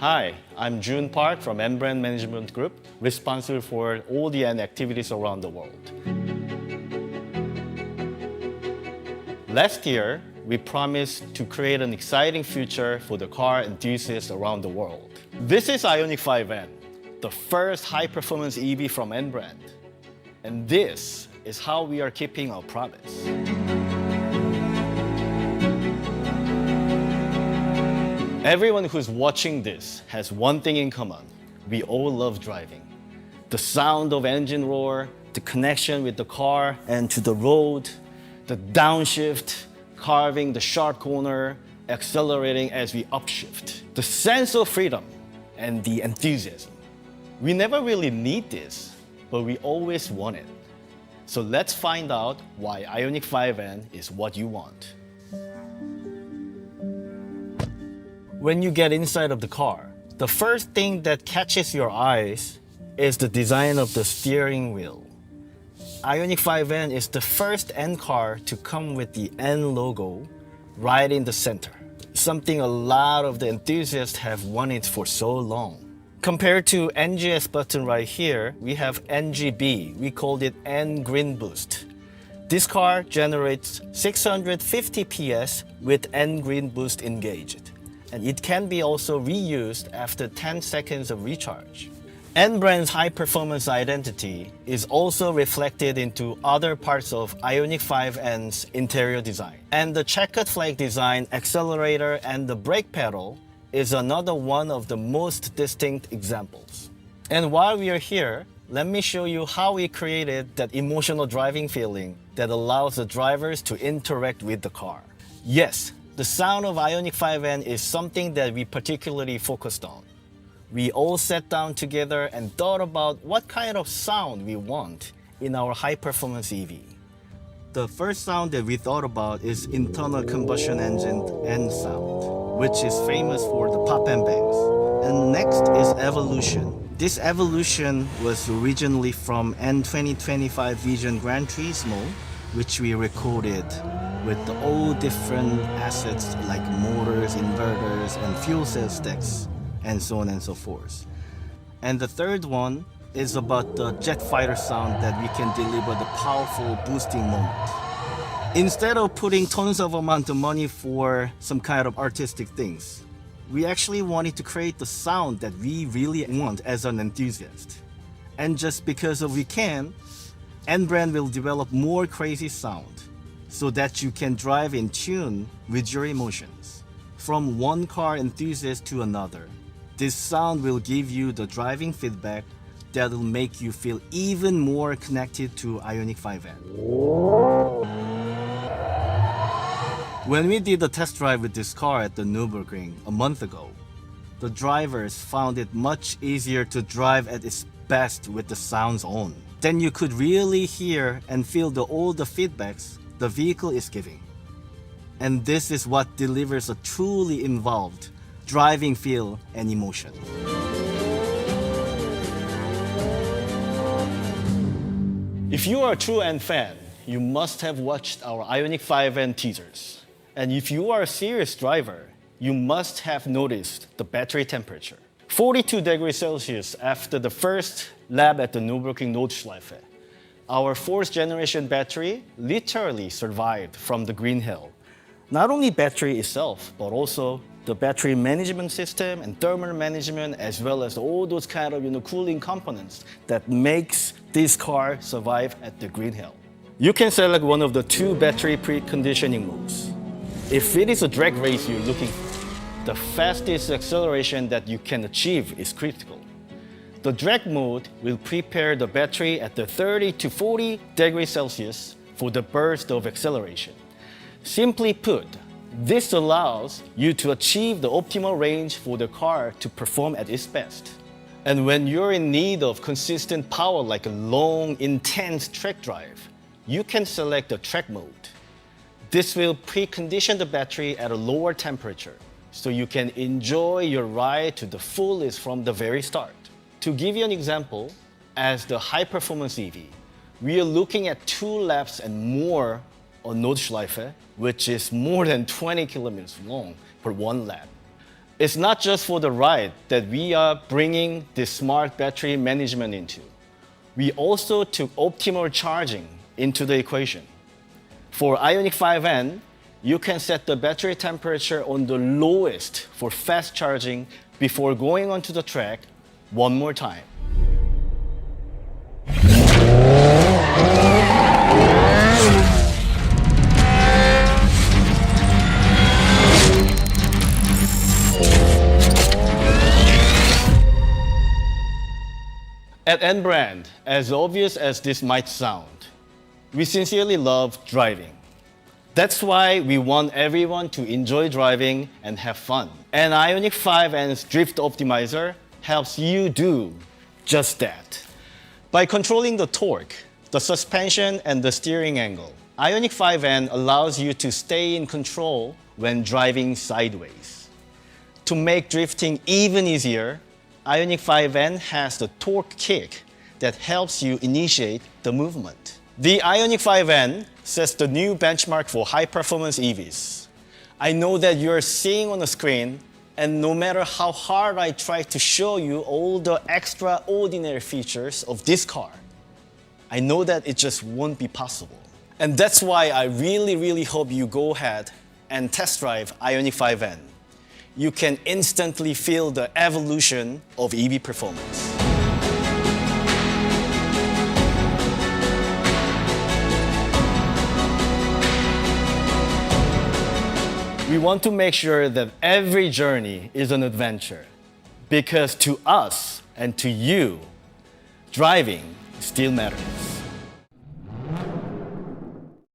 Hi, I'm Jun Park from N Brand Management Group, responsible for all the N activities around the world. Last year, we promised to create an exciting future for the car enthusiasts around the world. This is IONIQ 5N, the first high-performance EV from N Brand. And this is how we are keeping our promise. Everyone who's watching this has one thing in common. We all love driving. The sound of engine roar, the connection with the car and to the road, the downshift, carving the sharp corner, accelerating as we upshift. The sense of freedom and the enthusiasm. We never really need this, but we always want it. So let's find out why IONIQ 5N is what you want. When you get inside of the car, the first thing that catches your eyes is the design of the steering wheel. IONIQ 5N is the first N car to come with the N logo right in the center, something a lot of the enthusiasts have wanted for so long. Compared to NGS button right here, we have NGB. We called it N Green Boost. This car generates 650 PS with N Green Boost engaged. And it can be also reused after 10 seconds of recharge. N Brand's high-performance identity is also reflected into other parts of IONIQ 5N's interior design. And the checkered flag design, accelerator, and the brake pedal is another one of the most distinct examples. And while we are here, let me show you how we created that emotional driving feeling that allows the drivers to interact with the car. Yes, the sound of IONIQ 5N is something that we particularly focused on. We all sat down together and thought about what kind of sound we want in our high-performance EV. The first sound that we thought about is internal combustion engine N sound, which is famous for the pop and bangs. And next is evolution. This evolution was originally from N 2025 Vision Gran Turismo, which we recorded with all different assets like motors, inverters, and fuel cell stacks, and so on and so forth. And the third one is about the jet fighter sound that we can deliver the powerful boosting moment. Instead of putting tons of amount of money for some kind of artistic things, we actually wanted to create the sound that we really want as an enthusiast. And just because of we can, N Brand will develop more crazy sound so that you can drive in tune with your emotions. From one car enthusiast to another, this sound will give you the driving feedback that will make you feel even more connected to IONIQ 5N. When we did a test drive with this car at the Nürburgring a month ago, the drivers found it much easier to drive at its best with the sounds on. Then you could really hear and feel all the feedbacks the vehicle is giving. And this is what delivers a truly involved driving feel and emotion. If you are a true N fan, you must have watched our IONIQ 5N teasers. And if you are a serious driver, you must have noticed the battery temperature. 42 degrees Celsius after the first lap at the Nürburgring Nordschleife. Our fourth generation battery literally survived from the green hell. Not only battery itself, but also the battery management system and thermal management, as well as all those kind of cooling components that makes this car survive at the green hell. You can select one of the two battery preconditioning modes. If it is a drag race you're looking for, the fastest acceleration that you can achieve is critical. The drag mode will prepare the battery at the 30 to 40 degrees Celsius for the burst of acceleration. Simply put, this allows you to achieve the optimal range for the car to perform at its best. And when you're in need of consistent power like a long, intense track drive, you can select the track mode. This will precondition the battery at a lower temperature, so you can enjoy your ride to the fullest from the very start. To give you an example, as the high-performance EV, we are looking at 2 laps and more on Nordschleife, which is more than 20 kilometers long per 1 lap. It's not just for the ride that we are bringing this smart battery management into. We also took optimal charging into the equation. For IONIQ 5N, you can set the battery temperature on the lowest for fast charging before going onto the track one more time. At N brand, as obvious as this might sound, we sincerely love driving. That's why we want everyone to enjoy driving and have fun. And IONIQ 5N's Drift Optimizer helps you do just that. By controlling the torque, the suspension, and the steering angle, IONIQ 5N allows you to stay in control when driving sideways. To make drifting even easier, IONIQ 5N has the torque kick that helps you initiate the movement. The IONIQ 5N sets the new benchmark for high-performance EVs. I know that you're seeing on the screen, and no matter how hard I try to show you all the extraordinary features of this car, I know that it just won't be possible. And that's why I really hope you go ahead and test drive IONIQ 5N. You can instantly feel the evolution of EV performance. We want to make sure that every journey is an adventure, because to us and to you, driving still matters.